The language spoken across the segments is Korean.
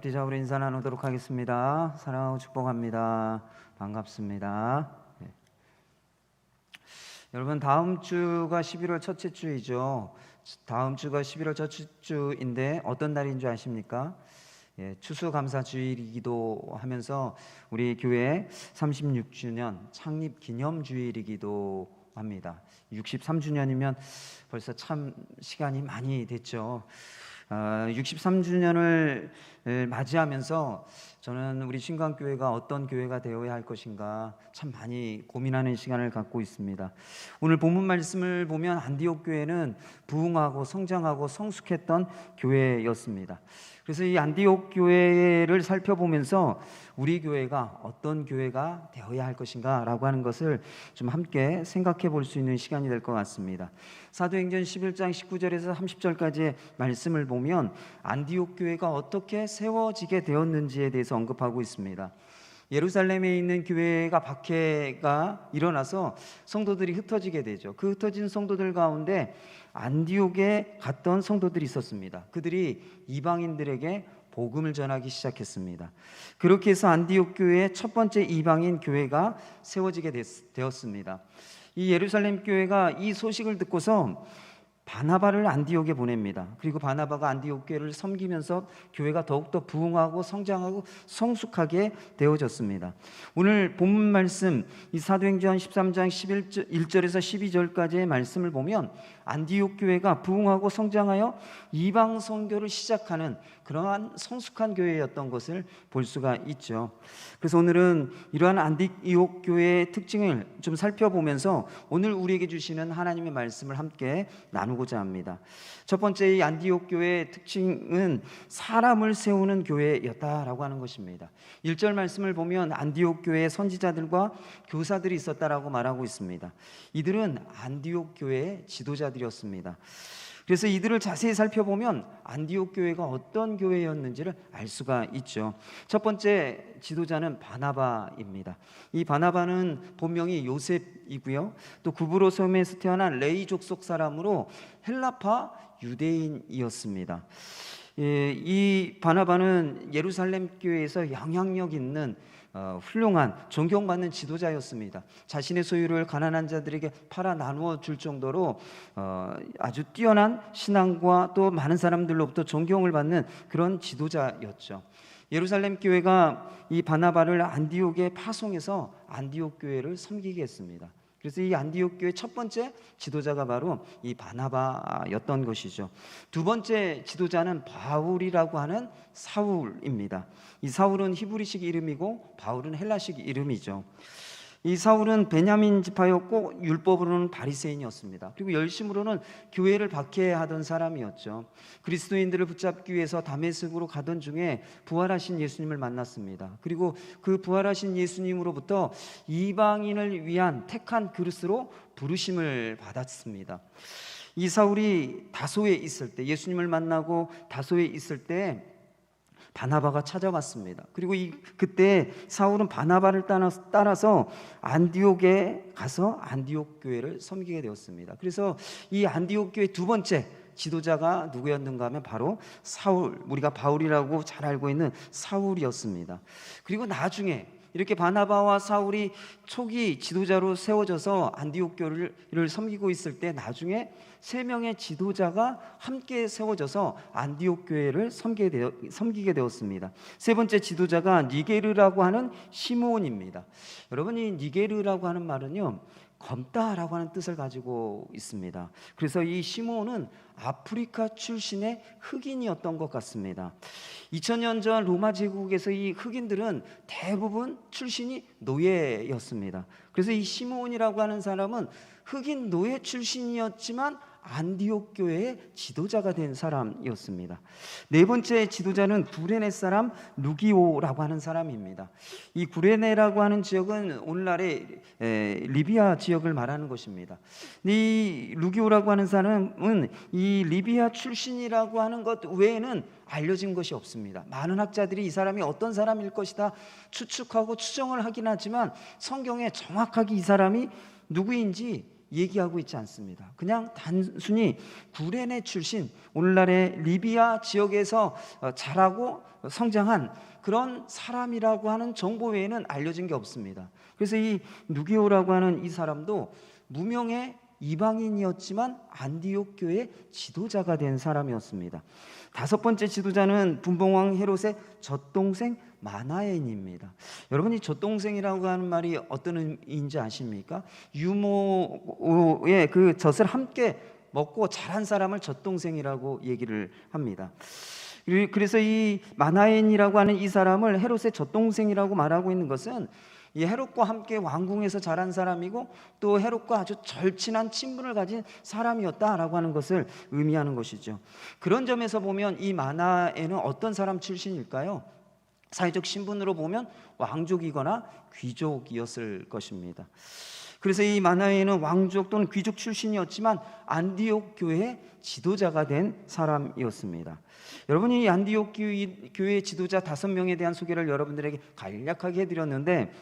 디자우로 인사 나누도록 하겠습니다. 사랑하고 축복합니다. 반갑습니다. 네. 여러분, 다음 주가 11월 첫째 주이죠. 다음 주가 11월 첫째 주인데 어떤 날인 줄 아십니까? 추수감사주일이기도 하면서 우리 교회 36주년 창립 기념주일이기도 합니다. 63주년이면 벌써 참 시간이 많이 됐죠. 63주년을 맞이하면서 저는 우리 신광교회가 어떤 교회가 되어야 할 것인가 참 많이 고민하는 시간을 갖고 있습니다. 오늘 본문 말씀을 보면 안디옥 교회는 부흥하고 성장하고 성숙했던 교회였습니다. 그래서 이 안디옥 교회를 살펴보면서 우리 교회가 어떤 교회가 되어야 할 것인가 라고 하는 것을 좀 함께 생각해 볼 수 있는 시간이 될 것 같습니다. 사도행전 11장 19절에서 30절까지의 말씀을 보면 안디옥 교회가 어떻게 세워지게 되었는지에 대해서 언급하고 있습니다. 예루살렘에 있는 교회가 박해가 일어나서 성도들이 흩어지게 되죠. 그 흩어진 성도들 가운데 안디옥에 갔던 성도들이 있었습니다. 그들이 이방인들에게 복음을 전하기 시작했습니다. 그렇게 해서 안디옥 교회의 첫 번째 이방인 교회가 세워지게 되었습니다. 이 예루살렘 교회가 이 소식을 듣고서 바나바를 안디옥에 보냅니다. 그리고 바나바가 안디옥 교회를 섬기면서 교회가 더욱더 부흥하고 성장하고 성숙하게 되어졌습니다. 오늘 본문 말씀 이 사도행전 13장 1절에서 12절까지의 말씀을 보면 안디옥 교회가 부흥하고 성장하여 이방 선교를 시작하는 그러한 성숙한 교회였던 것을 볼 수가 있죠. 그래서 오늘은 이러한 안디옥 교회의 특징을 좀 살펴보면서 오늘 우리에게 주시는 하나님의 말씀을 함께 나누고자 합니다. 첫 번째 이 안디옥 교회의 특징은 사람을 세우는 교회였다라고 하는 것입니다. 1절 말씀을 보면 안디옥 교회의 선지자들과 교사들이 있었다라고 말하고 있습니다. 이들은 안디옥 교회의 지도자들이었습니다. 그래서 이들을 자세히 살펴보면 안디옥 교회가 어떤 교회였는지를 알 수가 있죠. 첫 번째 지도자는 바나바입니다. 이 바나바는 본명이 요셉이고요. 또 구브로 섬에서 태어난 레위 족속 사람으로 헬라파 유대인이었습니다. 이 바나바는 예루살렘 교회에서 영향력 있는 훌륭한 존경받는 지도자였습니다. 자신의 소유를 가난한 자들에게 팔아 나누어 줄 정도로 아주 뛰어난 신앙과 또 많은 사람들로부터 존경을 받는 그런 지도자였죠. 예루살렘 교회가 이 바나바를 안디옥에 파송해서 안디옥 교회를 섬기게 했습니다. 그래서 이 안디옥 교회 첫 번째 지도자가 바로 이 바나바였던 것이죠. 두 번째 지도자는 바울이라고 하는 사울입니다. 이 사울은 히브리식 이름이고 바울은 헬라식 이름이죠. 이 사울은 베냐민 지파였고 율법으로는 바리새인이었습니다. 그리고 열심으로는 교회를 박해하던 사람이었죠. 그리스도인들을 붙잡기 위해서 다메섹으로 가던 중에 부활하신 예수님을 만났습니다. 그리고 그 부활하신 예수님으로부터 이방인을 위한 택한 그릇으로 부르심을 받았습니다. 이 사울이 다소에 있을 때, 예수님을 만나고 다소에 있을 때 바나바가 찾아왔습니다. 그리고 그때 사울은 바나바를 따라서 안디옥에 가서 안디옥 교회를 섬기게 되었습니다. 그래서 이 안디옥 교회 두 번째 지도자가 누구였는가 하면 바로 사울, 우리가 바울이라고 잘 알고 있는 사울이었습니다. 그리고 나중에 이렇게 바나바와 사울이 초기 지도자로 세워져서 안디옥 교회를 섬기고 있을 때 나중에 세 명의 지도자가 함께 세워져서 안디옥 교회를 섬기게 되었습니다. 세 번째 지도자가 니게르라고 하는 시므온입니다. 여러분, 이 니게르라고 하는 말은요, 검다라고 하는 뜻을 가지고 있습니다. 그래서 이 시므온은 아프리카 출신의 흑인이었던 것 같습니다. 2000년 전 로마 제국에서 이 흑인들은 대부분 출신이 노예였습니다. 그래서 이 시므온이라고 하는 사람은 흑인 노예 출신이었지만 안디옥 교회의 지도자가 된 사람이었습니다. 네 번째 지도자는 구레네 사람 루기오라고 하는 사람입니다. 이 구레네라고 하는 지역은 오늘날의 리비아 지역을 말하는 것입니다. 이 루기오라고 하는 사람은 이 리비아 출신이라고 하는 것 외에는 알려진 것이 없습니다. 많은 학자들이 이 사람이 어떤 사람일 것이다 추측하고 추정을 하긴 하지만 성경에 정확하게 이 사람이 누구인지 얘기하고 있지 않습니다. 그냥 단순히 구레네 출신, 오늘날의 리비아 지역에서 자라고 성장한 그런 사람이라고 하는 정보 외에는 알려진 게 없습니다. 그래서 이 누기오라고 하는 이 사람도 무명의 이방인이었지만 안디옥 교회의 지도자가 된 사람이었습니다. 다섯 번째 지도자는 분봉왕 헤롯의 젖동생 마나엔입니다. 여러분, 이 젖동생이라고 하는 말이 어떤 의미인지 아십니까? 유모의 그 젖을 함께 먹고 자란 사람을 젖동생이라고 얘기를 합니다. 그래서 이 마나엔이라고 하는 이 사람을 헤롯의 젖동생이라고 말하고 있는 것은 이 헤롯과 함께 왕궁에서 자란 사람이고 또 헤롯과 아주 절친한 친분을 가진 사람이었다라고 하는 것을 의미하는 것이죠. 그런 점에서 보면 이 마나엔은 어떤 사람 출신일까요? 사회적 신분으로 보면 왕족이거나 귀족이었을 것입니다. 그래서 이 마나엔은 왕족 또는 귀족 출신이었지만 안디옥 교회의 지도자가 된 사람이었습니다. 여러분이 이 안디옥 교회의 지도자 5명에 대한 소개를 여러분들에게 간략하게 해드렸는데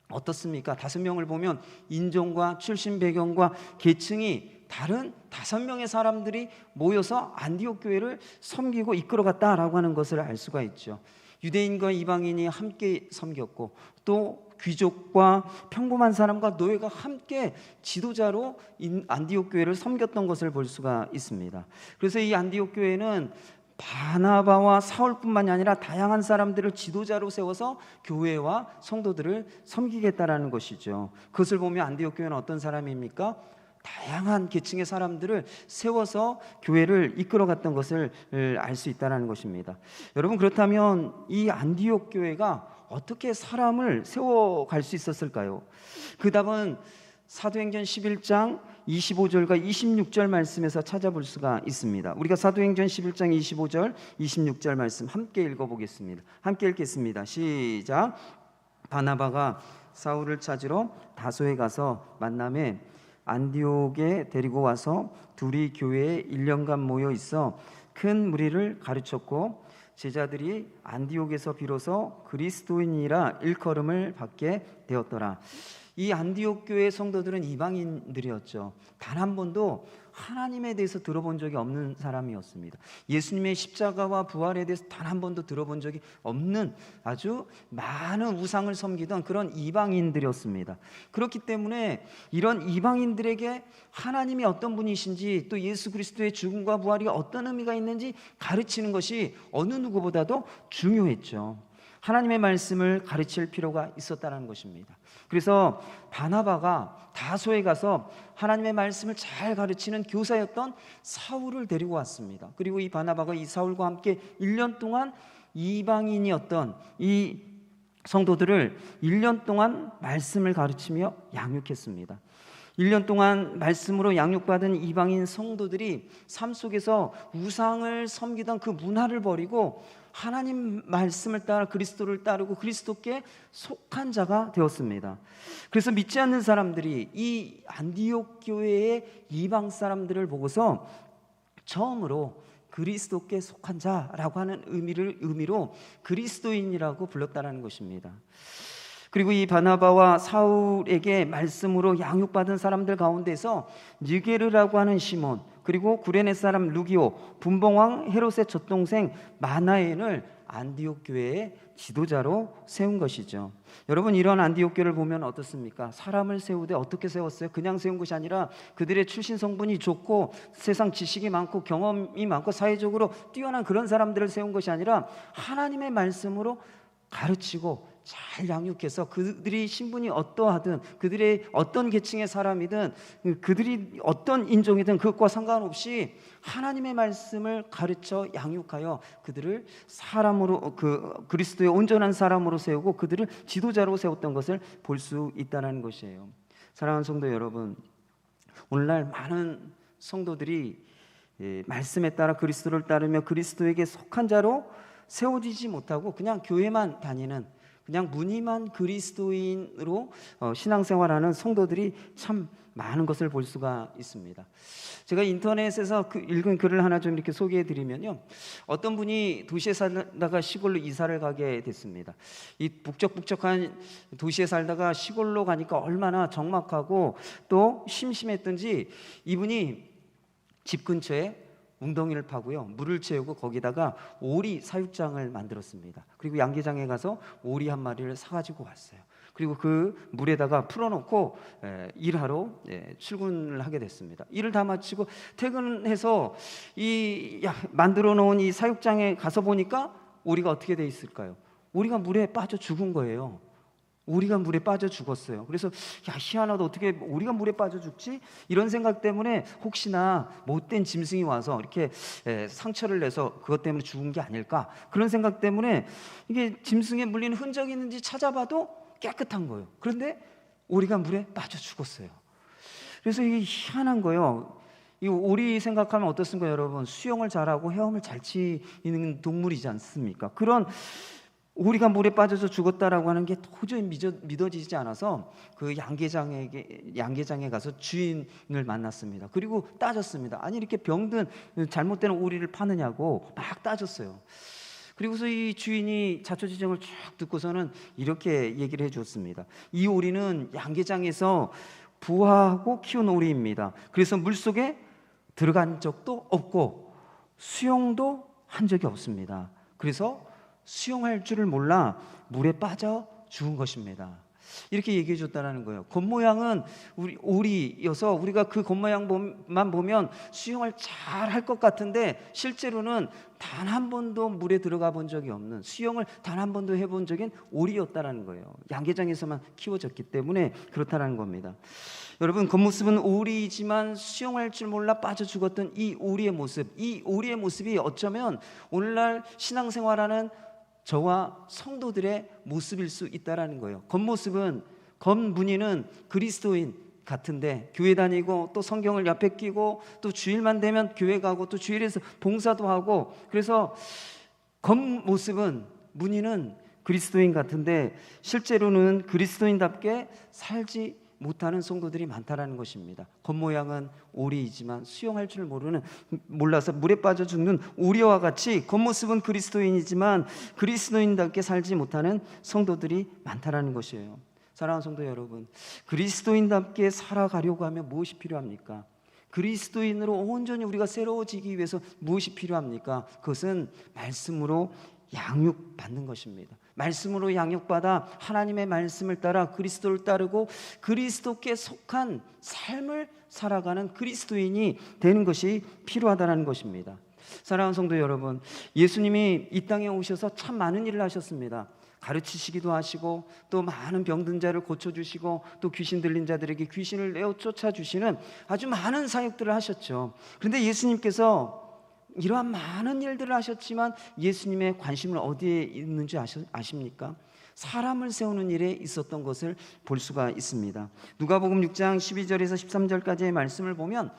어떻습니까? 5명을 보면 인종과 출신 배경과 계층이 다른 5명의 사람들이 모여서 안디옥 교회를 섬기고 이끌어갔다라고 하는 것을 알 수가 있죠. 유대인과 이방인이 함께 섬겼고 또 귀족과 평범한 사람과 노예가 함께 지도자로 안디옥 교회를 섬겼던 것을 볼 수가 있습니다. 그래서 이 안디옥 교회는 바나바와 사울뿐만이 아니라 다양한 사람들을 지도자로 세워서 교회와 성도들을 섬기겠다라는 것이죠. 그것을 보면 안디옥 교회는 어떤 사람입니까? 다양한 계층의 사람들을 세워서 교회를 이끌어갔던 것을 알 수 있다는 것입니다. 여러분, 그렇다면 이 안디옥 교회가 어떻게 사람을 세워갈 수 있었을까요? 그 답은 사도행전 11장 25절과 26절 말씀에서 찾아볼 수가 있습니다. 우리가 사도행전 11장 25절 26절 말씀 함께 읽어보겠습니다. 함께 읽겠습니다. 시작. 바나바가 사울을 찾으러 다소에 가서 만남에 안디옥에 데리고 와서 둘이 교회에 1년간 모여 있어 큰 무리를 가르쳤고 제자들이 안디옥에서 비로소 그리스도인이라 일컬음을 받게 되었더라. 이 안디옥 교회 성도들은 이방인들이었죠. 단 한 번도 하나님에 대해서 들어본 적이 없는 사람이었습니다. 예수님의 십자가와 부활에 대해서 단 한 번도 들어본 적이 없는 아주 많은 우상을 섬기던 그런 이방인들이었습니다. 그렇기 때문에 이런 이방인들에게 하나님이 어떤 분이신지 또 예수 그리스도의 죽음과 부활이 어떤 의미가 있는지 가르치는 것이 어느 누구보다도 중요했죠. 하나님의 말씀을 가르칠 필요가 있었다는 것입니다. 그래서 바나바가 다소에 가서 하나님의 말씀을 잘 가르치는 교사였던 사울을 데리고 왔습니다. 그리고 이 바나바가 이 사울과 함께 1년 동안 이방인이었던 이 성도들을 1년 동안 말씀을 가르치며 양육했습니다. 1년 동안 말씀으로 양육받은 이방인 성도들이 삶 속에서 우상을 섬기던 그 문화를 버리고 하나님 말씀을 따라 그리스도를 따르고 그리스도께 속한 자가 되었습니다. 그래서 믿지 않는 사람들이 이 안디옥 교회의 이방 사람들을 보고서 처음으로 그리스도께 속한 자라고 하는 의미로 그리스도인이라고 불렀다는 것입니다. 그리고 이 바나바와 사울에게 말씀으로 양육받은 사람들 가운데서 니게르라고 하는 시몬, 그리고 구레네 사람 루기오, 분봉왕 헤롯의 젖동생 마나엔을 안디옥 교회의 지도자로 세운 것이죠. 여러분, 이런 안디옥 교회를 보면 어떻습니까? 사람을 세우되 어떻게 세웠어요? 그냥 세운 것이 아니라 그들의 출신 성분이 좋고 세상 지식이 많고 경험이 많고 사회적으로 뛰어난 그런 사람들을 세운 것이 아니라 하나님의 말씀으로 가르치고 잘 양육해서 그들이 신분이 어떠하든 그들의 어떤 계층의 사람이든 그들이 어떤 인종이든 그것과 상관없이 하나님의 말씀을 가르쳐 양육하여 그들을 사람으로 그리스도의 온전한 사람으로 세우고 그들을 지도자로 세웠던 것을 볼 수 있다는 것이에요. 사랑하는 성도 여러분, 오늘날 많은 성도들이 말씀에 따라 그리스도를 따르며 그리스도에게 속한 자로 세워지지 못하고 그냥 교회만 다니는 그냥 무늬만 그리스도인으로 신앙생활하는 성도들이 참 많은 것을 볼 수가 있습니다. 제가 인터넷에서 읽은 글을 하나 좀 이렇게 소개해 드리면요, 어떤 분이 도시에 살다가 시골로 이사를 가게 됐습니다. 이 북적북적한 도시에 살다가 시골로 가니까 얼마나 적막하고 또 심심했던지 이분이 집 근처에 웅덩이를 파고요, 물을 채우고 거기다가 오리 사육장을 만들었습니다. 그리고 양계장에 가서 오리 한 마리를 사가지고 왔어요. 그리고 그 물에다가 풀어놓고 일하러 출근을 하게 됐습니다. 일을 다 마치고 퇴근해서 만들어 놓은 이 사육장에 가서 보니까 오리가 어떻게 돼 있을까요? 오리가 물에 빠져 죽은 거예요. 오리가 물에 빠져 죽었어요. 그래서 희한하다, 어떻게 오리가 물에 빠져 죽지? 이런 생각 때문에 혹시나 못된 짐승이 와서 이렇게 상처를 내서 그것 때문에 죽은 게 아닐까, 그런 생각 때문에 이게 짐승에 물린 흔적이 있는지 찾아봐도 깨끗한 거예요. 그런데 오리가 물에 빠져 죽었어요. 그래서 이게 희한한 거예요. 이 오리 생각하면 어떻습니까, 여러분? 수영을 잘하고 헤엄을 잘 치는 동물이지 않습니까? 그런 오리가 물에 빠져서 죽었다라고 하는 게 도저히 믿어지지 않아서 그 양계장에 가서 주인을 만났습니다. 그리고 따졌습니다. 아니, 이렇게 병든 잘못된 오리를 파느냐고 막 따졌어요. 그리고서 이 주인이 자초지종을 쭉 듣고서는 이렇게 얘기를 해줬습니다. 이 오리는 양계장에서 부화하고 키운 오리입니다. 그래서 물속에 들어간 적도 없고 수영도 한 적이 없습니다. 그래서 수영할 줄을 몰라 물에 빠져 죽은 것입니다. 이렇게 얘기해 줬다는 거예요. 겉모양은 우리 오리여서 우리가 그 겉모양만 보면 수영을 잘 할 것 같은데 실제로는 단 한 번도 물에 들어가 본 적이 없는, 수영을 단 한 번도 해본 적인 오리였다는 거예요. 양계장에서만 키워졌기 때문에 그렇다는 겁니다. 여러분, 겉모습은 오리이지만 수영할 줄 몰라 빠져 죽었던 이 오리의 모습이 어쩌면 오늘날 신앙생활하는 저와 성도들의 모습일 수 있다라는 거예요. 겉무늬는 그리스도인 같은데 교회 다니고 또 성경을 옆에 끼고 또 주일만 되면 교회 가고 또 주일에서 봉사도 하고, 그래서 겉모습은, 무늬는 그리스도인 같은데 실제로는 그리스도인답게 살지 못하는 성도들이 많다라는 것입니다. 겉모양은 오리이지만 수영할 줄 몰라서 물에 빠져 죽는 오리와 같이 겉모습은 그리스도인이지만 그리스도인답게 살지 못하는 성도들이 많다라는 것이에요. 사랑하는 성도 여러분, 그리스도인답게 살아가려고 하면 무엇이 필요합니까? 그리스도인으로 온전히 우리가 새로워지기 위해서 무엇이 필요합니까? 그것은 말씀으로 양육받는 것입니다. 말씀으로 양육받아 하나님의 말씀을 따라 그리스도를 따르고 그리스도께 속한 삶을 살아가는 그리스도인이 되는 것이 필요하다는 것입니다. 사랑하는 성도 여러분, 예수님이 이 땅에 오셔서 참 많은 일을 하셨습니다. 가르치시기도 하시고 또 많은 병든 자를 고쳐주시고 또 귀신 들린 자들에게 귀신을 내어 쫓아주시는 아주 많은 사역들을 하셨죠. 그런데 예수님께서 이러한 많은 일들을 하셨지만 예수님의 관심은 어디에 있는지 아십니까? 사람을 세우는 일에 있었던 것을 볼 수가 있습니다. 누가복음 6장 12절에서 13절까지의 말씀을 보면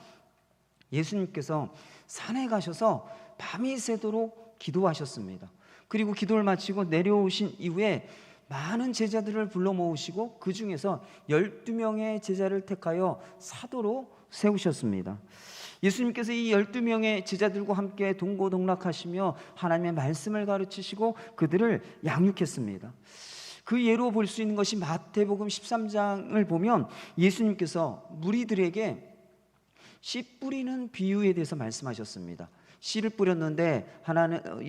예수님께서 산에 가셔서 밤이 새도록 기도하셨습니다. 그리고 기도를 마치고 내려오신 이후에 많은 제자들을 불러 모으시고 그 중에서 12명의 제자를 택하여 사도로 세우셨습니다. 예수님께서 이 12명의 제자들과 함께 동고동락하시며 하나님의 말씀을 가르치시고 그들을 양육했습니다. 그 예로 볼 수 있는 것이 마태복음 13장을 보면 예수님께서 무리들에게 씨 뿌리는 비유에 대해서 말씀하셨습니다. 씨를 뿌렸는데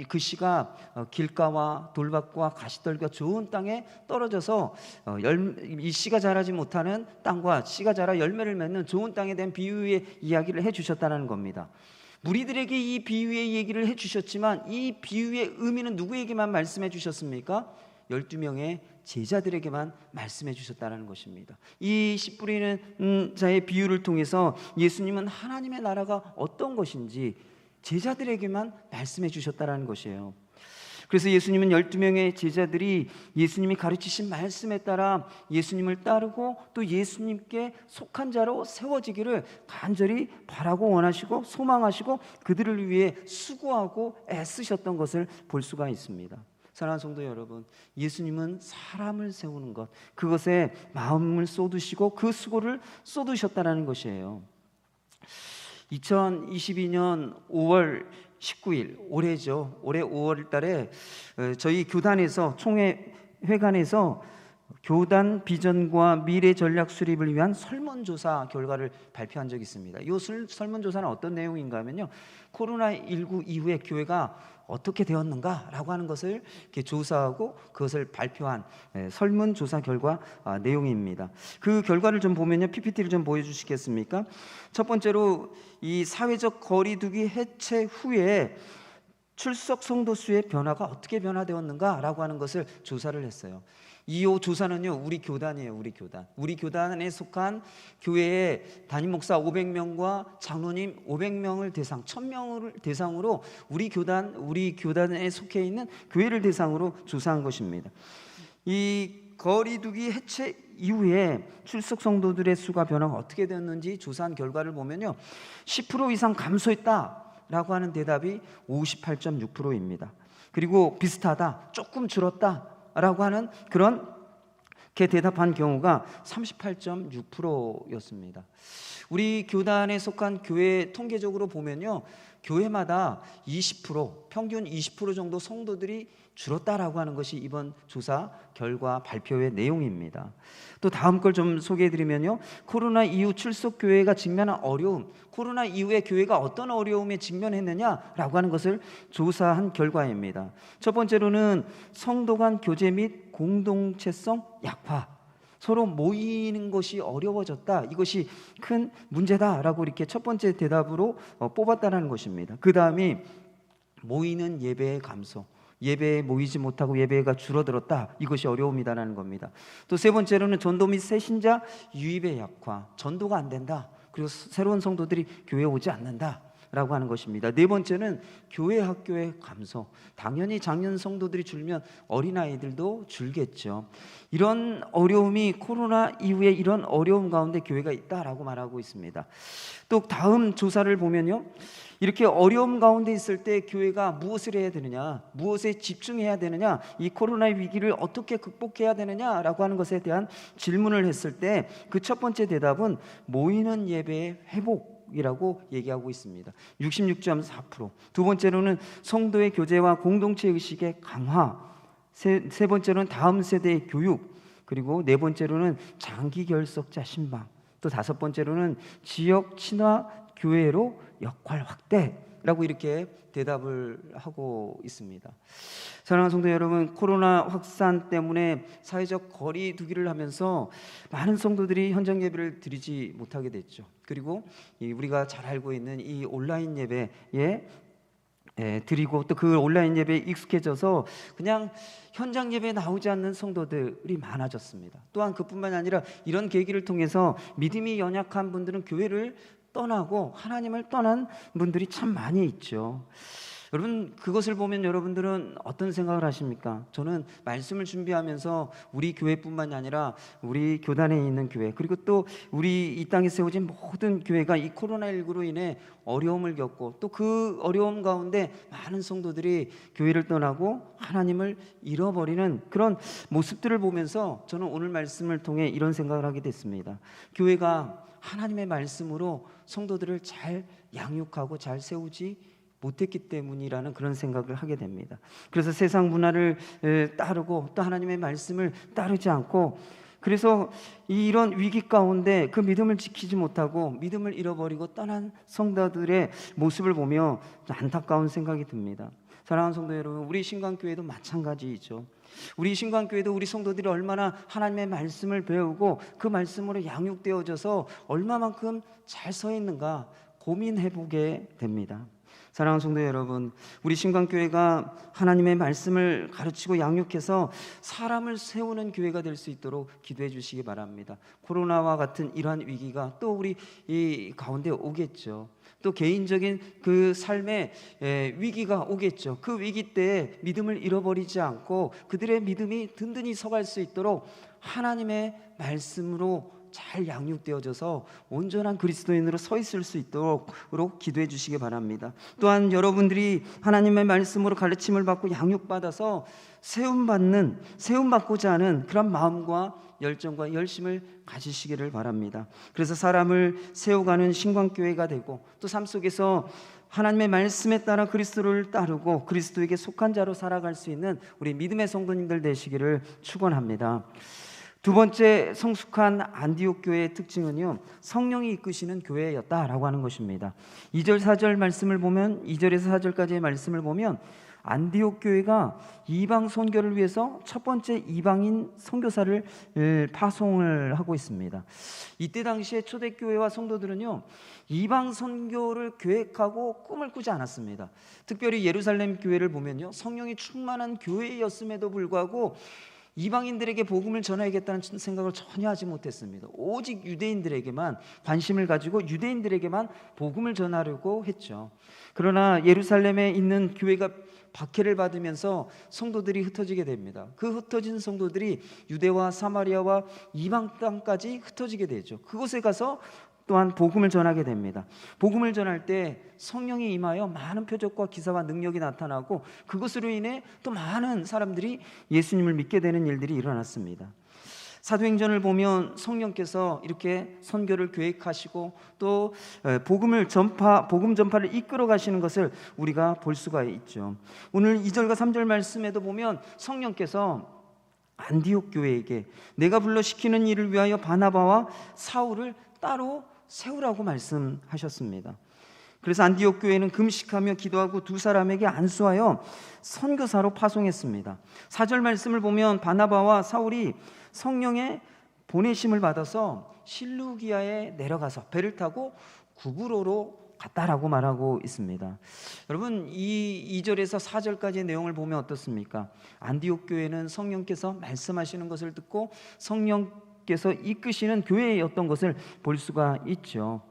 그 씨가 길가와 돌밭과 가시떨기가 좋은 땅에 떨어져서 이 씨가 자라지 못하는 땅과 씨가 자라 열매를 맺는 좋은 땅에 대한 비유의 이야기를 해주셨다는 겁니다. 무리들에게 이 비유의 얘기를 해주셨지만 이 비유의 의미는 누구에게만 말씀해 주셨습니까? 12명의 제자들에게만 말씀해 주셨다는 것입니다. 이 씨 뿌리는 자의 비유를 통해서 예수님은 하나님의 나라가 어떤 것인지 제자들에게만 말씀해 주셨다는 것이에요. 그래서 예수님은 12명의 제자들이 예수님이 가르치신 말씀에 따라 예수님을 따르고 또 예수님께 속한 자로 세워지기를 간절히 바라고 원하시고 소망하시고 그들을 위해 수고하고 애쓰셨던 것을 볼 수가 있습니다. 사랑하는 성도 여러분, 예수님은 사람을 세우는 것, 그것에 마음을 쏟으시고 그 수고를 쏟으셨다는 것이에요. 2022년 5월 19일, 올해죠. 올해 5월 달에 저희 교단에서 총회관에서 교단 비전과 미래 전략 수립을 위한 설문조사 결과를 발표한 적이 있습니다. 이 설문조사는 어떤 내용인가 하면요, 코로나19 이후에 교회가 어떻게 되었는가라고 하는 것을 이렇게 조사하고 그것을 발표한 설문조사 결과 내용입니다. 그 결과를 좀 보면요, PPT를 좀 보여주시겠습니까? 첫 번째로 이 사회적 거리두기 해체 후에 출석 성도 수의 변화가 어떻게 변화되었는가라고 하는 것을 조사를 했어요. 이 조사는요, 우리 교단이에요. 우리 교단에 속한 교회의 담임 목사 500명과 장로님 500명을 대상, 1000명을 대상으로 우리 교단에 속해 있는 교회를 대상으로 조사한 것입니다. 이 거리두기 해체 이후에 출석 성도들의 수가 변화가 어떻게 되었는지 조사한 결과를 보면요, 10% 이상 감소했다라고 하는 대답이 58.6%입니다. 그리고 비슷하다, 조금 줄었다라고 하는 그렇게 대답한 경우가 38.6%였습니다. 우리 교단에 속한 교회 통계적으로 보면요, 교회마다 20%, 평균 20% 정도 성도들이 줄었다라고 하는 것이 이번 조사 결과 발표의 내용입니다. 또 다음 걸 좀 소개해드리면요, 코로나 이후 출석 교회가 직면한 어려움, 코로나 이후에 교회가 어떤 어려움에 직면했느냐라고 하는 것을 조사한 결과입니다. 첫 번째로는 성도 간 교제 및 공동체성 약화, 서로 모이는 것이 어려워졌다, 이것이 큰 문제다라고 이렇게 첫 번째 대답으로 뽑았다는 것입니다. 그 다음이 모이는 예배의 감소, 예배에 모이지 못하고 예배가 줄어들었다, 이것이 어려움이다라는 겁니다. 또 세 번째로는 전도 및 새신자 유입의 약화, 전도가 안 된다, 그리고 새로운 성도들이 교회에 오지 않는다 라고 하는 것입니다. 네 번째는 교회 학교의 감소, 당연히 장년 성도들이 줄면 어린아이들도 줄겠죠. 이런 어려움이 코로나 이후에 이런 어려움 가운데 교회가 있다라고 말하고 있습니다. 또 다음 조사를 보면요, 이렇게 어려움 가운데 있을 때 교회가 무엇을 해야 되느냐, 무엇에 집중해야 되느냐, 이 코로나 위기를 어떻게 극복해야 되느냐라고 하는 것에 대한 질문을 했을 때 그 첫 번째 대답은 모이는 예배의 회복이라고 얘기하고 있습니다. 66.4%. 두 번째로는 성도의 교제와 공동체 의식의 강화, 세 번째로는 다음 세대의 교육, 그리고 네 번째로는 장기 결석자 신방, 또 다섯 번째로는 지역 친화 교회로 역할 확대라고 이렇게 대답을 하고 있습니다. 사랑하는 성도 여러분, 코로나 확산 때문에 사회적 거리 두기를 하면서 많은 성도들이 현장 예배를 드리지 못하게 됐죠. 그리고 우리가 잘 알고 있는 이 온라인 예배에 드리고 또 그 온라인 예배에 익숙해져서 그냥 현장 예배에 나오지 않는 성도들이 많아졌습니다. 또한 그뿐만 아니라 이런 계기를 통해서 믿음이 연약한 분들은 교회를 떠나고 하나님을 떠난 분들이 참 많이 있죠. 여러분, 그것을 보면 여러분들은 어떤 생각을 하십니까? 저는 말씀을 준비하면서 우리 교회뿐만이 아니라 우리 교단에 있는 교회, 그리고 또 우리 이 땅에 세워진 모든 교회가 이 코로나19로 인해 어려움을 겪고 또 그 어려움 가운데 많은 성도들이 교회를 떠나고 하나님을 잃어버리는 그런 모습들을 보면서 저는 오늘 말씀을 통해 이런 생각을 하게 됐습니다. 교회가 하나님의 말씀으로 성도들을 잘 양육하고 잘 세우지 못했기 때문이라는 그런 생각을 하게 됩니다. 그래서 세상 문화를 따르고 또 하나님의 말씀을 따르지 않고, 그래서 이런 위기 가운데 그 믿음을 지키지 못하고 믿음을 잃어버리고 떠난 성도들의 모습을 보며 안타까운 생각이 듭니다. 사랑하는 성도 여러분, 우리 신광교회도 마찬가지이죠. 우리 신광교회도 우리 성도들이 얼마나 하나님의 말씀을 배우고 그 말씀으로 양육되어져서 얼마만큼 잘 서 있는가 고민해보게 됩니다. 사랑하는 성도 여러분, 우리 신광교회가 하나님의 말씀을 가르치고 양육해서 사람을 세우는 교회가 될 수 있도록 기도해 주시기 바랍니다. 코로나와 같은 이러한 위기가 또 우리 이 가운데 오겠죠. 또 개인적인 그 삶의 위기가 오겠죠. 그 위기 때에 믿음을 잃어버리지 않고 그들의 믿음이 든든히 서갈 수 있도록 하나님의 말씀으로 잘 양육되어져서 온전한 그리스도인으로 서 있을 수 있도록 기도해 주시기 바랍니다. 또한 여러분들이 하나님의 말씀으로 가르침을 받고 양육받아서 세움받고자 하는 그런 마음과 열정과 열심을 가지시기를 바랍니다. 그래서 사람을 세워가는 신광교회가 되고 또 삶 속에서 하나님의 말씀에 따라 그리스도를 따르고 그리스도에게 속한 자로 살아갈 수 있는 우리 믿음의 성도님들 되시기를 축원합니다. 두 번째 성숙한 안디옥 교회의 특징은요, 성령이 이끄시는 교회였다라고 하는 것입니다. 2절 4절 말씀을 보면, 2절에서 4절까지의 말씀을 보면 안디옥 교회가 이방 선교를 위해서 첫 번째 이방인 선교사를 파송을 하고 있습니다. 이때 당시에 초대교회와 성도들은요, 이방 선교를 계획하고 꿈을 꾸지 않았습니다. 특별히 예루살렘 교회를 보면요, 성령이 충만한 교회였음에도 불구하고 이방인들에게 복음을 전하야겠다는 생각을 전혀 하지 못했습니다. 오직 유대인들에게만 관심을 가지고 유대인들에게만 복음을 전하려고 했죠. 그러나 예루살렘에 있는 교회가 박해를 받으면서 성도들이 흩어지게 됩니다. 그 흩어진 성도들이 유대와 사마리아와 이방 땅까지 흩어지게 되죠. 그곳에 가서 또한 복음을 전하게 됩니다. 복음을 전할 때 성령이 임하여 많은 표적과 기사와 능력이 나타나고 그것으로 인해 또 많은 사람들이 예수님을 믿게 되는 일들이 일어났습니다. 사도행전을 보면 성령께서 이렇게 선교를 계획하시고 또 복음 전파를 이끌어 가시는 것을 우리가 볼 수가 있죠. 오늘 2절과 3절 말씀에도 보면 성령께서 안디옥 교회에게 내가 불러 시키는 일을 위하여 바나바와 사울을 따로 세우라고 말씀하셨습니다. 그래서 안디옥 교회는 금식하며 기도하고 두 사람에게 안수하여 선교사로 파송했습니다. 4절 말씀을 보면 바나바와 사울이 성령의 보내심을 받아서 실루기아에 내려가서 배를 타고 구브로로 갔다라고 말하고 있습니다. 여러분, 이 2절에서 4절까지의 내용을 보면 어떻습니까? 안디옥 교회는 성령께서 말씀하시는 것을 듣고 성령께서 이끄시는 교회였던 것을 볼 수가 있죠.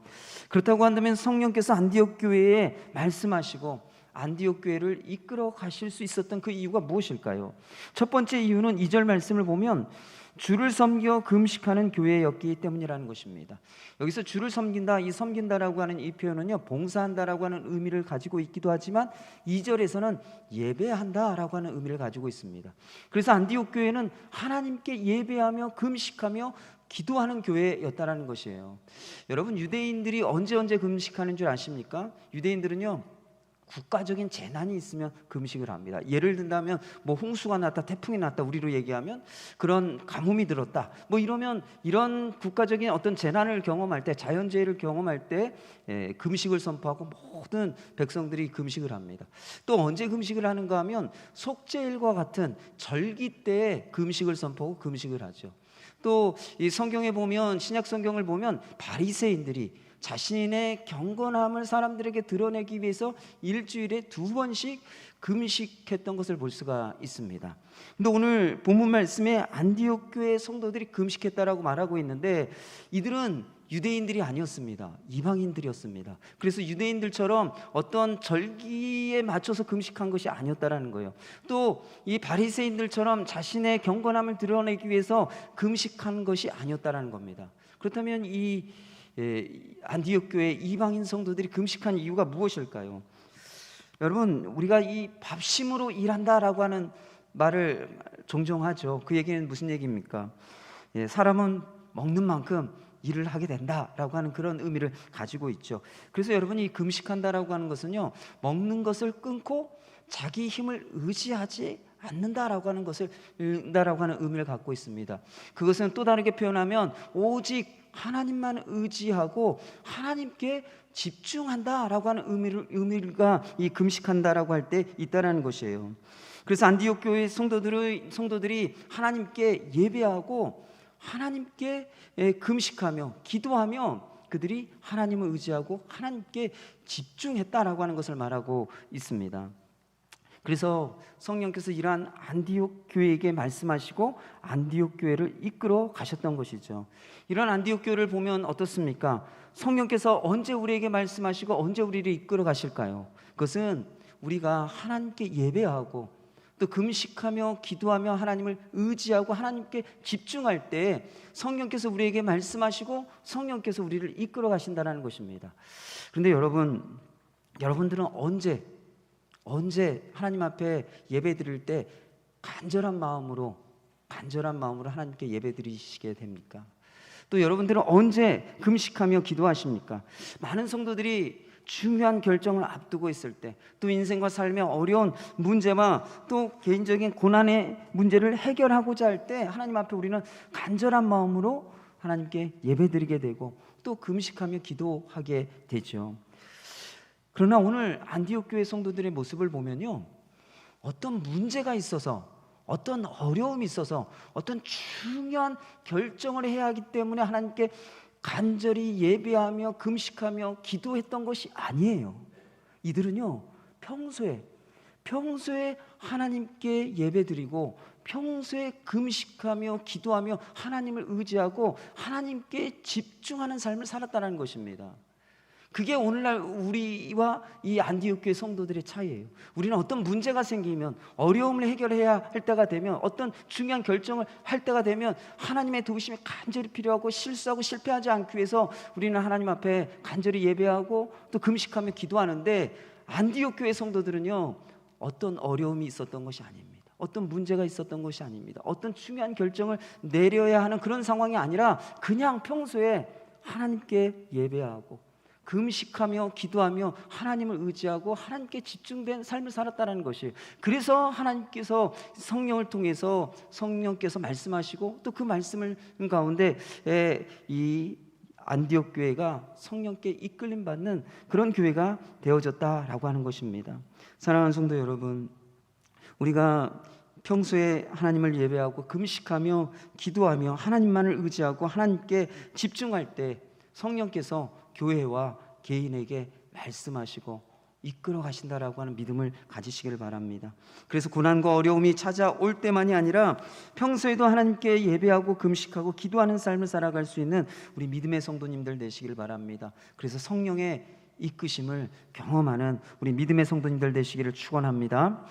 그렇다고 한다면 성령께서 안디옥 교회에 말씀하시고 안디옥 교회를 이끌어 가실 수 있었던 그 이유가 무엇일까요? 첫 번째 이유는 2절 말씀을 보면 주를 섬겨 금식하는 교회였기 때문이라는 것입니다. 여기서 주를 섬긴다, 이 섬긴다라고 하는 이 표현은요, 봉사한다라고 하는 의미를 가지고 있기도 하지만 2절에서는 예배한다라고 하는 의미를 가지고 있습니다. 그래서 안디옥 교회는 하나님께 예배하며 금식하며 기도하는 교회였다라는 것이에요. 여러분, 유대인들이 언제 금식하는 줄 아십니까? 유대인들은요, 국가적인 재난이 있으면 금식을 합니다. 예를 든다면 뭐 홍수가 났다, 태풍이 났다, 우리로 얘기하면 그런 가뭄이 들었다, 뭐 이러면 이런 국가적인 어떤 재난을 경험할 때, 자연재해를 경험할 때 금식을 선포하고 모든 백성들이 금식을 합니다. 또 언제 금식을 하는가 하면 속죄일과 같은 절기 때에 금식을 선포하고 금식을 하죠. 또 이 성경에 보면, 신약 성경을 보면 바리새인들이 자신의 경건함을 사람들에게 드러내기 위해서 일주일에 2번씩 금식했던 것을 볼 수가 있습니다. 근데 오늘 본문 말씀에 안디옥 교회 성도들이 금식했다라고 말하고 있는데 이들은 유대인들이 아니었습니다. 이방인들이었습니다. 그래서 유대인들처럼 어떤 절기에 맞춰서 금식한 것이 아니었다라는 거예요. 또 이 바리새인들처럼 자신의 경건함을 드러내기 위해서 금식한 것이 아니었다라는 겁니다. 그렇다면 이 안디옥 교회 이방인 성도들이 금식한 이유가 무엇일까요? 여러분, 우리가 이 밥심으로 일한다라고 하는 말을 종종 하죠. 그 얘기는 무슨 얘기입니까? 사람은 먹는 만큼 일을 하게 된다라고 하는 그런 의미를 가지고 있죠. 그래서 여러분이 금식한다라고 하는 것은요, 먹는 것을 끊고 자기 힘을 의지하지 않는다라고 하는 것을 잃는다라고 하는 의미를 갖고 있습니다. 그것은 또 다르게 표현하면 오직 하나님만 의지하고 하나님께 집중한다라고 하는 의미가 이 금식한다라고 할 때 있다라는 것이에요. 그래서 안디옥 교회 성도들이 하나님께 예배하고 하나님께 금식하며 기도하며 그들이 하나님을 의지하고 하나님께 집중했다라고 하는 것을 말하고 있습니다. 그래서 성령께서 이러한 안디옥 교회에게 말씀하시고 안디옥 교회를 이끌어 가셨던 것이죠. 이런 안디옥 교회를 보면 어떻습니까? 성령께서 언제 우리에게 말씀하시고 언제 우리를 이끌어 가실까요? 그것은 우리가 하나님께 예배하고 또 금식하며 기도하며 하나님을 의지하고 하나님께 집중할 때 성령께서 우리에게 말씀하시고 성령께서 우리를 이끌어 가신다는 것입니다. 그런데 여러분들은 언제 하나님 앞에 예배 드릴 때 간절한 마음으로 하나님께 예배 드리시게 됩니까? 또 여러분들은 언제 금식하며 기도하십니까? 많은 성도들이 중요한 결정을 앞두고 있을 때, 또 인생과 삶의 어려운 문제와 또 개인적인 고난의 문제를 해결하고자 할 때 하나님 앞에 우리는 간절한 마음으로 하나님께 예배드리게 되고 또 금식하며 기도하게 되죠. 그러나 오늘 안디옥 교회 성도들의 모습을 보면요, 어떤 문제가 있어서, 어떤 어려움이 있어서, 어떤 중요한 결정을 해야 하기 때문에 하나님께 간절히 예배하며 금식하며 기도했던 것이 아니에요. 이들은요, 평소에 하나님께 예배드리고 평소에 금식하며 기도하며 하나님을 의지하고 하나님께 집중하는 삶을 살았다는 것입니다. 그게 오늘날 우리와 이 안디옥 교회 성도들의 차이예요. 우리는 어떤 문제가 생기면, 어려움을 해결해야 할 때가 되면, 어떤 중요한 결정을 할 때가 되면 하나님의 도우심이 간절히 필요하고 실수하고 실패하지 않기 위해서 우리는 하나님 앞에 간절히 예배하고 또 금식하며 기도하는데, 안디옥 교회 성도들은요, 어떤 어려움이 있었던 것이 아닙니다. 어떤 문제가 있었던 것이 아닙니다. 어떤 중요한 결정을 내려야 하는 그런 상황이 아니라 그냥 평소에 하나님께 예배하고 금식하며 기도하며 하나님을 의지하고 하나님께 집중된 삶을 살았다는 것이에요. 그래서 하나님께서 성령을 통해서 성령께서 말씀하시고 또 그 말씀을 가운데 이 안디옥 교회가 성령께 이끌림 받는 그런 교회가 되어졌다라고 하는 것입니다. 사랑하는 성도 여러분, 우리가 평소에 하나님을 예배하고 금식하며 기도하며 하나님만을 의지하고 하나님께 집중할 때 성령께서 교회와 개인에게 말씀하시고 이끌어 가신다라고 하는 믿음을 가지시기를 바랍니다. 그래서 고난과 어려움이 찾아올 때만이 아니라 평소에도 하나님께 예배하고 금식하고 기도하는 삶을 살아갈 수 있는 우리 믿음의 성도님들 되시기를 바랍니다. 그래서 성령의 이끄심을 경험하는 우리 믿음의 성도님들 되시기를 축원합니다.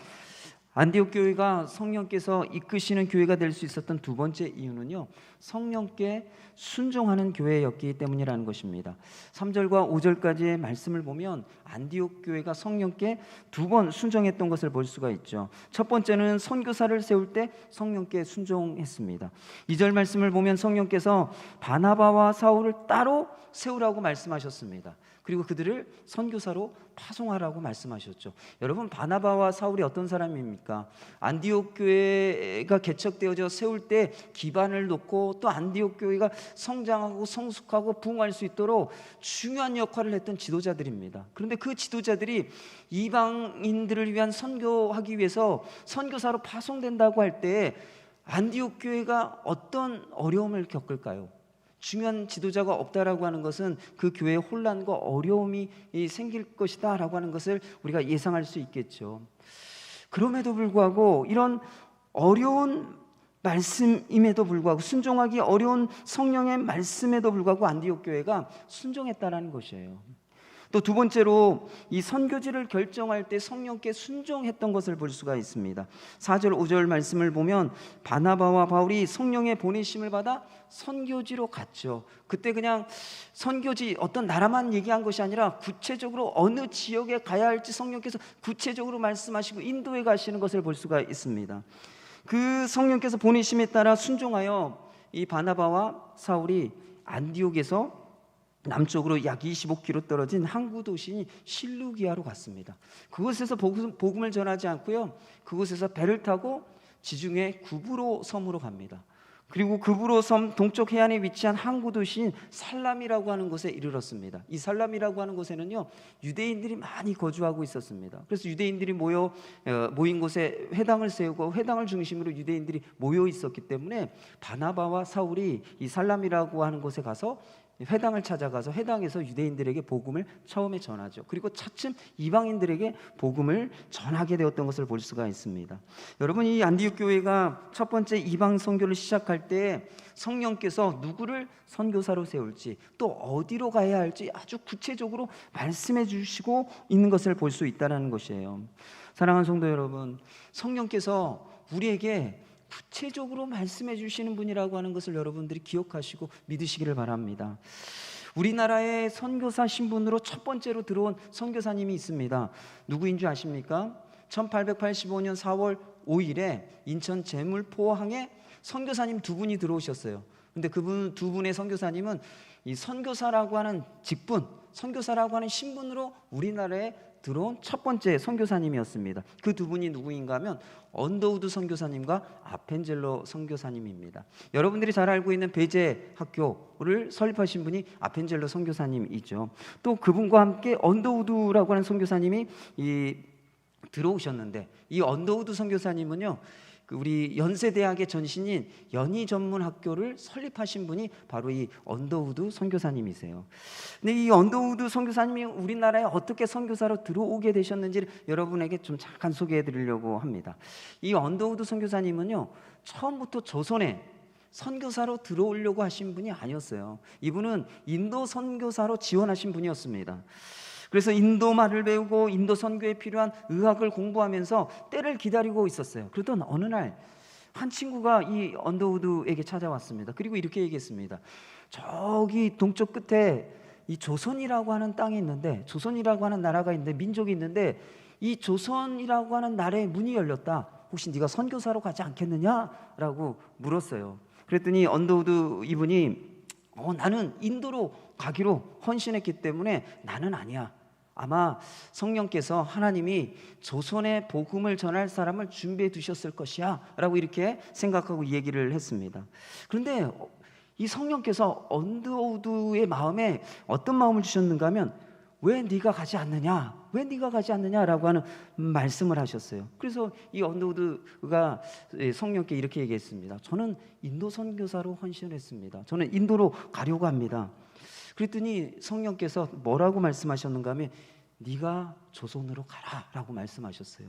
안디옥 교회가 성령께서 이끄시는 교회가 될 수 있었던 두 번째 이유는요, 성령께 순종하는 교회였기 때문이라는 것입니다. 3절과 5절까지의 말씀을 보면 안디옥 교회가 성령께 두 번 순종했던 것을 볼 수가 있죠. 첫 번째는 선교사를 세울 때 성령께 순종했습니다. 2절 말씀을 보면 성령께서 바나바와 사울을 따로 세우라고 말씀하셨습니다. 그리고 그들을 선교사로 파송하라고 말씀하셨죠. 여러분, 바나바와 사울이 어떤 사람입니까? 안디옥 교회가 개척되어져 세울 때 기반을 놓고 또 안디옥 교회가 성장하고 성숙하고 부흥할 수 있도록 중요한 역할을 했던 지도자들입니다. 그런데 그 지도자들이 이방인들을 위한 선교하기 위해서 선교사로 파송된다고 할 때 안디옥 교회가 어떤 어려움을 겪을까요? 중요한 지도자가 없다라고 하는 것은 그 교회에 혼란과 어려움이 생길 것이다 라고 하는 것을 우리가 예상할 수 있겠죠. 그럼에도 불구하고 이런 어려운 말씀임에도 불구하고 순종하기 어려운 성령의 말씀에도 불구하고 안디옥 교회가 순종했다라는 것이에요. 또 두 번째로 이 선교지를 결정할 때 성령께 순종했던 것을 볼 수가 있습니다. 4절 5절 말씀을 보면 바나바와 바울이 성령의 보내심을 받아 선교지로 갔죠. 그때 그냥 선교지 어떤 나라만 얘기한 것이 아니라 구체적으로 어느 지역에 가야 할지 성령께서 구체적으로 말씀하시고 인도해 가시는 것을 볼 수가 있습니다. 그 성령께서 보내심에 따라 순종하여 이 바나바와 사울이 안디옥에서 남쪽으로 약 25km 떨어진 항구 도시인 실루기아로 갔습니다. 그곳에서 복음을 전하지 않고요, 그곳에서 배를 타고 지중해 구브로 섬으로 갑니다. 그리고 구브로 섬 동쪽 해안에 위치한 항구 도시인 살람이라고 하는 곳에 이르렀습니다. 이 살람이라고 하는 곳에는요, 유대인들이 많이 거주하고 있었습니다. 그래서 유대인들이 모인 곳에 회당을 세우고 회당을 중심으로 유대인들이 모여 있었기 때문에 바나바와 사울이 이 살람이라고 하는 곳에 가서 회당을 찾아가서 회당에서 유대인들에게 복음을 처음에 전하죠. 그리고 차츰 이방인들에게 복음을 전하게 되었던 것을 볼 수가 있습니다. 여러분, 이 안디옥 교회가 첫 번째 이방 선교를 시작할 때 성령께서 누구를 선교사로 세울지, 또 어디로 가야 할지 아주 구체적으로 말씀해 주시고 있는 것을 볼 수 있다는 것이에요. 사랑하는 성도 여러분, 성령께서 우리에게 구체적으로 말씀해 주시는 분이라고 하는 것을 여러분들이 기억하시고 믿으시기를 바랍니다. 우리나라의 선교사 신분으로 첫 번째로 들어온 선교사님이 있습니다. 누구인 줄 아십니까? 1885년 4월 5일에 인천 제물포항에 선교사님 두 분이 들어오셨어요. 근데 그분 두 분의 선교사님은 이 선교사라고 하는 직분, 선교사라고 하는 신분으로 우리나라에 들어온 첫 번째 선교사님이었습니다. 그 두 분이 누구인가 하면 언더우드 선교사님과 아펜젤로 선교사님입니다. 여러분들이 잘 알고 있는 베제 학교를 설립하신 분이 아펜젤로 선교사님이죠. 또 그분과 함께 언더우드라고 하는 선교사님이 들어오셨는데, 이 언더우드 선교사님은요, 우리 연세대학의 전신인 연희전문학교를 설립하신 분이 바로 이 언더우드 선교사님이세요. 근데 이 언더우드 선교사님이 우리나라에 어떻게 선교사로 들어오게 되셨는지를 여러분에게 좀 잠깐 소개해 드리려고 합니다. 이 언더우드 선교사님은요, 처음부터 조선에 선교사로 들어오려고 하신 분이 아니었어요. 이분은 인도 선교사로 지원하신 분이었습니다. 그래서 인도 말을 배우고 인도 선교에 필요한 의학을 공부하면서 때를 기다리고 있었어요. 그러던 어느 날 한 친구가 이 언더우드에게 찾아왔습니다. 그리고 이렇게 얘기했습니다. 저기 동쪽 끝에 이 조선이라고 하는 땅이 있는데, 조선이라고 하는 나라가 있는데, 민족이 있는데, 이 조선이라고 하는 나라의 문이 열렸다. 혹시 네가 선교사로 가지 않겠느냐라고 물었어요. 그랬더니 언더우드 이분이 나는 인도로 가기로 헌신했기 때문에 나는 아니야. 아마 성령께서, 하나님이 조선의 복음을 전할 사람을 준비해 두셨을 것이야 라고 이렇게 생각하고 얘기를 했습니다. 그런데 이 성령께서 언더우드의 마음에 어떤 마음을 주셨는가 하면, 왜 네가 가지 않느냐, 왜 네가 가지 않느냐라고 하는 말씀을 하셨어요. 그래서 이 언더우드가 성령께 이렇게 얘기했습니다. 저는 인도 선교사로 헌신했습니다. 저는 인도로 가려고 합니다. 그랬더니 성령께서 뭐라고 말씀하셨는가 하면, 네가 조선으로 가라라고 말씀하셨어요.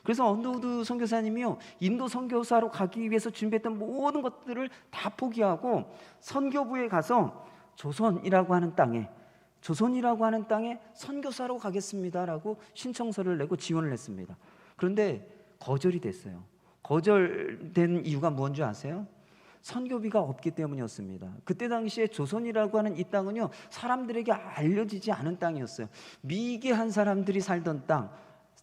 그래서 언더우드 선교사님이요, 인도 선교사로 가기 위해서 준비했던 모든 것들을 다 포기하고 선교부에 가서 조선이라고 하는 땅에 선교사로 가겠습니다라고 신청서를 내고 지원을 했습니다. 그런데 거절이 됐어요. 거절된 이유가 뭔지 아세요? 선교비가 없기 때문이었습니다. 그때 당시에 조선이라고 하는 이 땅은요, 사람들에게 알려지지 않은 땅이었어요. 미개한 사람들이 살던 땅,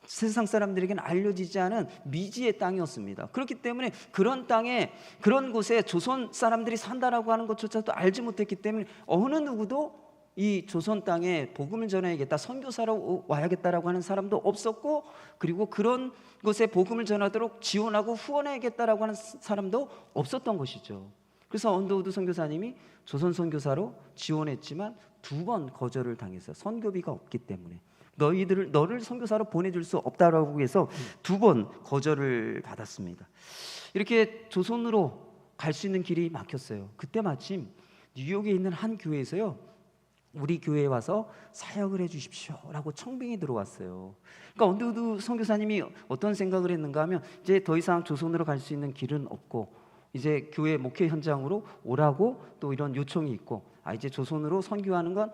세상 사람들에게는 알려지지 않은 미지의 땅이었습니다. 그렇기 때문에 그런 땅에, 그런 곳에 조선 사람들이 산다라고 하는 것조차도 알지 못했기 때문에 어느 누구도 이 조선 땅에 복음을 전해야겠다, 선교사로 와야겠다라고 하는 사람도 없었고, 그리고 그런 곳에 복음을 전하도록 지원하고 후원해야겠다라고 하는 사람도 없었던 것이죠. 그래서 언더우드 선교사님이 조선 선교사로 지원했지만 2번 거절을 당했어요. 선교비가 없기 때문에. 너를 선교사로 보내줄 수 없다라고 해서 2번 거절을 받았습니다. 이렇게 조선으로 갈 수 있는 길이 막혔어요. 그때 마침 뉴욕에 있는 한 교회에서요, 우리 교회에 와서 사역을 해주십시오 라고 청빙이 들어왔어요. 그러니까 언더우드 선교사님이 어떤 생각을 했는가 하면, 이제 더 이상 조선으로 갈 수 있는 길은 없고, 이제 교회 목회 현장으로 오라고 또 이런 요청이 있고, 이제 조선으로 선교하는 건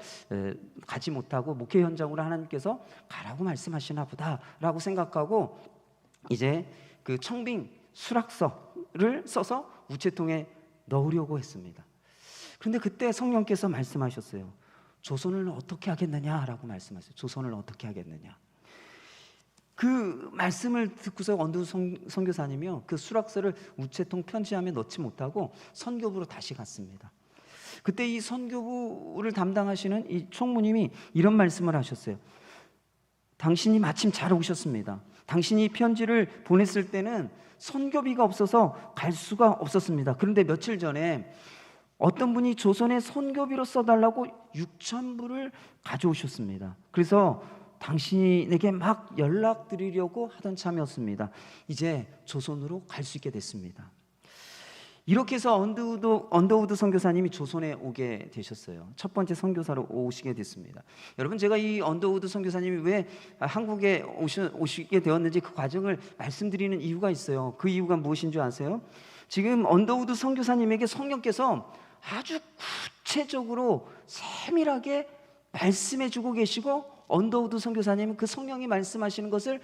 가지 못하고 목회 현장으로 하나님께서 가라고 말씀하시나 보다라고 생각하고, 이제 그 청빙 수락서를 써서 우체통에 넣으려고 했습니다. 그런데 그때 성령께서 말씀하셨어요. 조선을 어떻게 하겠느냐라고 말씀하셨어요. 조선을 어떻게 하겠느냐. 그 말씀을 듣고서 언더우드 선교사님이요, 그 수락서를 우체통 편지함에 넣지 못하고 선교부로 다시 갔습니다. 그때 이 선교부를 담당하시는 이 총무님이 이런 말씀을 하셨어요. 당신이 마침 잘 오셨습니다. 당신이 편지를 보냈을 때는 선교비가 없어서 갈 수가 없었습니다. 그런데 며칠 전에 어떤 분이 조선에 선교비로 써달라고 6,000불을 가져오셨습니다. 그래서 당신에게 막 연락드리려고 하던 참이었습니다. 이제 조선으로 갈 수 있게 됐습니다. 이렇게 해서 언더우드 선교사님이 조선에 오게 되셨어요. 첫 번째 선교사로 오시게 됐습니다. 여러분, 제가 이 언더우드 선교사님이 왜 한국에 오시게 되었는지 그 과정을 말씀드리는 이유가 있어요. 그 이유가 무엇인 줄 아세요? 지금 언더우드 선교사님에게 성령께서 아주 구체적으로 세밀하게 말씀해 주고 계시고, 언더우드 선교사님은 그 성령이 말씀하시는 것을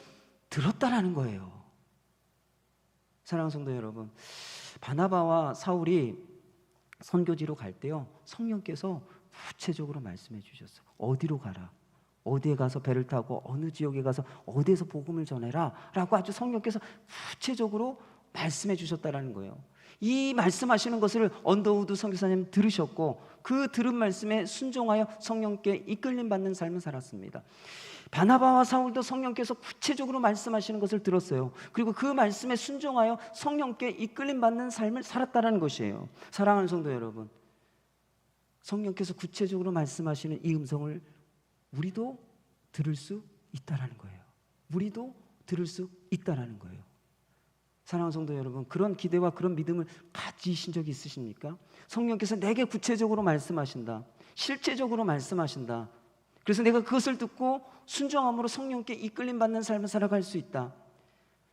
들었다라는 거예요. 사랑하는 성도 여러분, 바나바와 사울이 선교지로 갈 때요, 성령께서 구체적으로 말씀해 주셨어요. 어디로 가라, 어디에 가서 배를 타고 어느 지역에 가서 어디에서 복음을 전해라 라고 아주 성령께서 구체적으로 말씀해 주셨다라는 거예요. 이 말씀하시는 것을 언더우드 선교사님 들으셨고, 그 들은 말씀에 순종하여 성령께 이끌림 받는 삶을 살았습니다. 바나바와 사울도 성령께서 구체적으로 말씀하시는 것을 들었어요. 그리고 그 말씀에 순종하여 성령께 이끌림 받는 삶을 살았다는 것이에요. 사랑하는 성도 여러분, 성령께서 구체적으로 말씀하시는 이 음성을 우리도 들을 수 있다라는 거예요. 우리도 들을 수 있다라는 거예요. 사랑하는 성도 여러분, 그런 기대와 그런 믿음을 가지신 적이 있으십니까? 성령께서 내게 구체적으로 말씀하신다, 실제적으로 말씀하신다. 그래서 내가 그것을 듣고 순종함으로 성령께 이끌림 받는 삶을 살아갈 수 있다.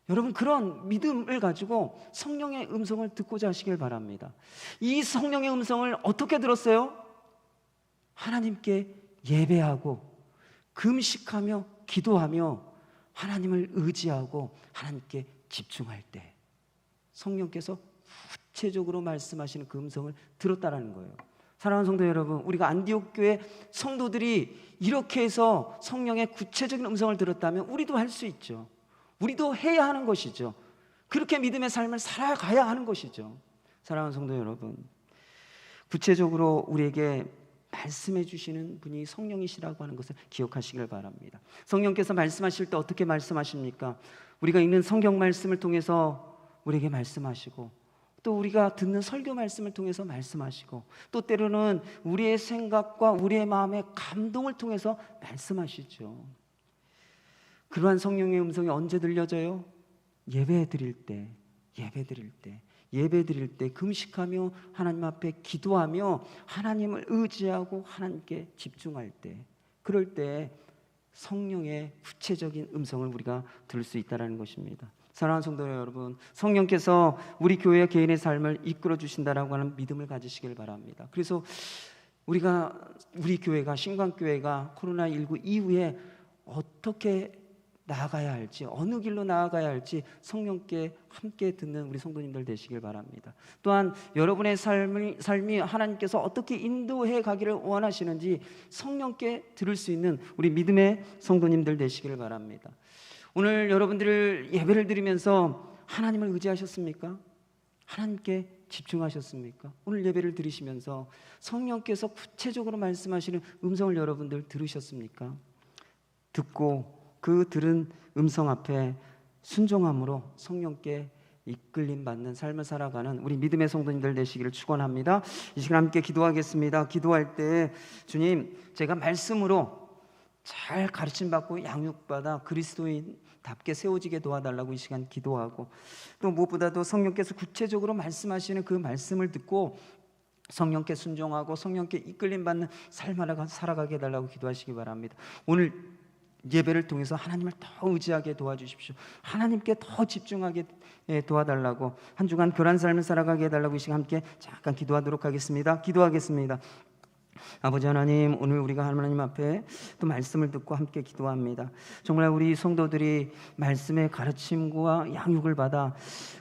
여러분, 그런 믿음을 가지고 성령의 음성을 듣고자 하시길 바랍니다. 이 성령의 음성을 어떻게 들었어요? 하나님께 예배하고 금식하며 기도하며 하나님을 의지하고 하나님께 집중할 때 성령께서 구체적으로 말씀하시는 그 음성을 들었다라는 거예요. 사랑하는 성도 여러분, 우리가 안디옥 교회 성도들이 이렇게 해서 성령의 구체적인 음성을 들었다면 우리도 할 수 있죠. 우리도 해야 하는 것이죠. 그렇게 믿음의 삶을 살아가야 하는 것이죠. 사랑하는 성도 여러분, 구체적으로 우리에게 말씀해 주시는 분이 성령이시라고 하는 것을 기억하시길 바랍니다. 성령께서 말씀하실 때 어떻게 말씀하십니까? 우리가 읽는 성경 말씀을 통해서 우리에게 말씀하시고, 또 우리가 듣는 설교 말씀을 통해서 말씀하시고, 또 때로는 우리의 생각과 우리의 마음의 감동을 통해서 말씀하시죠. 그러한 성령의 음성이 언제 들려져요? 예배 드릴 때, 금식하며 하나님 앞에 기도하며 하나님을 의지하고 하나님께 집중할 때, 그럴 때 성령의 구체적인 음성을 우리가 들을 수 있다는 것입니다. 사랑하는 성도 여러분, 성령께서 우리 교회 개인의 삶을 이끌어 주신다라고 하는 믿음을 가지시길 바랍니다. 그래서 우리 교회가, 신광교회가 코로나19 이후에 어떻게 나아가야 할지, 어느 길로 나아가야 할지 성령께 함께 듣는 우리 성도님들 되시길 바랍니다. 또한 여러분의 삶이 하나님께서 어떻게 인도해 가기를 원하시는지 성령께 들을 수 있는 우리 믿음의 성도님들 되시길 바랍니다. 오늘 여러분들 예배를 드리면서 하나님을 의지하셨습니까? 하나님께 집중하셨습니까? 오늘 예배를 드리시면서 성령께서 구체적으로 말씀하시는 음성을 여러분들 들으셨습니까? 듣고 그 들은 음성 앞에 순종함으로 성령께 이끌림 받는 삶을 살아가는 우리 믿음의 성도님들 되시기를 축원합니다. 이 시간 함께 기도하겠습니다. 기도할 때 주님, 제가 말씀으로 잘 가르침 받고 양육받아 그리스도인답게 세워지게 도와달라고 이 시간 기도하고, 또 무엇보다도 성령께서 구체적으로 말씀하시는 그 말씀을 듣고 성령께 순종하고 성령께 이끌림 받는 삶을 살아가게 해달라고 기도하시기 바랍니다. 오늘 예배를 통해서 하나님을 더 의지하게 도와주십시오. 하나님께 더 집중하게 도와달라고, 한 주간 그런 삶을 살아가게 해달라고 이 시간 함께 잠깐 기도하도록 하겠습니다. 기도하겠습니다. 아버지 하나님, 오늘 우리가 하나님 앞에 또 말씀을 듣고 함께 기도합니다. 정말 우리 성도들이 말씀의 가르침과 양육을 받아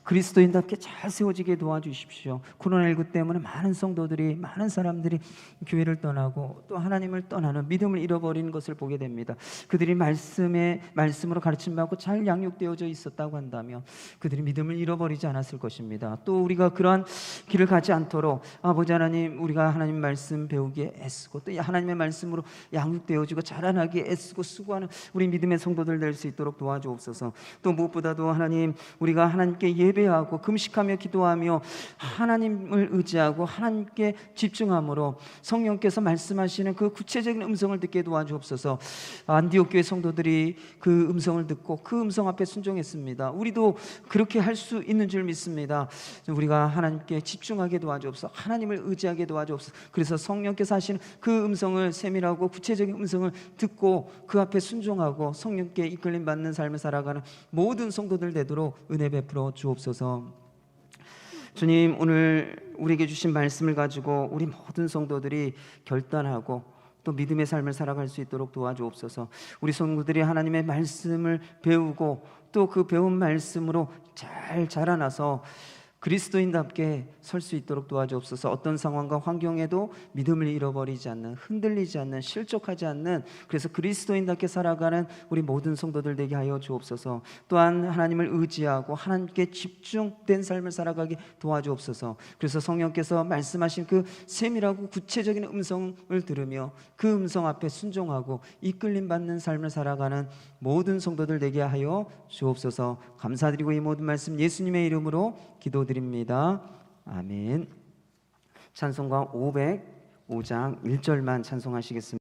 그리스도인답게 잘 세워지게 도와주십시오. 코로나19 때문에 많은 성도들이, 많은 사람들이 교회를 떠나고 또 하나님을 떠나는 믿음을 잃어버리는 것을 보게 됩니다. 그들이 말씀으로 가르침받고 잘 양육되어져 있었다고 한다면 그들이 믿음을 잃어버리지 않았을 것입니다. 또 우리가 그러한 길을 가지 않도록 아버지 하나님, 우리가 하나님 말씀 배우기에 위해 애쓰고 또 하나님의 말씀으로 양육되어지고 자라나기에 애쓰고 수고하는 우리 믿음의 성도들 될 수 있도록 도와주옵소서. 또 무엇보다도 하나님, 우리가 하나님께 예배하고 금식하며 기도하며 하나님을 의지하고 하나님께 집중함으로 성령께서 말씀하시는 그 구체적인 음성을 듣게 도와주옵소서. 안디옥 교회 성도들이 그 음성을 듣고 그 음성 앞에 순종했습니다. 우리도 그렇게 할 수 있는 줄 믿습니다. 우리가 하나님께 집중하게 도와주옵소서. 하나님을 의지하게 도와주옵소서. 그래서 성령께서 하시는 그 음성을 세밀하고 구체적인 음성을 듣고 그 앞에 순종하고 성령께 이끌림 받는 삶을 살아가는 모든 성도들 되도록 은혜 베풀어 주옵소서. 주님, 오늘 우리에게 주신 말씀을 가지고 우리 모든 성도들이 결단하고 또 믿음의 삶을 살아갈 수 있도록 도와주옵소서. 우리 성도들이 하나님의 말씀을 배우고 또 그 배운 말씀으로 잘 자라나서 그리스도인답게 설 수 있도록 도와주옵소서. 어떤 상황과 환경에도 믿음을 잃어버리지 않는, 흔들리지 않는, 실족하지 않는, 그래서 그리스도인답게 살아가는 우리 모든 성도들 되게 하여 주옵소서. 또한 하나님을 의지하고 하나님께 집중된 삶을 살아가게 도와주옵소서. 그래서 성령께서 말씀하신 그 세밀하고 구체적인 음성을 들으며 그 음성 앞에 순종하고 이끌림 받는 삶을 살아가는 모든 성도들 되게 하여 주옵소서. 감사드리고 이 모든 말씀 예수님의 이름으로 기도드립니다. 아멘. 찬송가 505장 1절만 찬송하시겠습니다.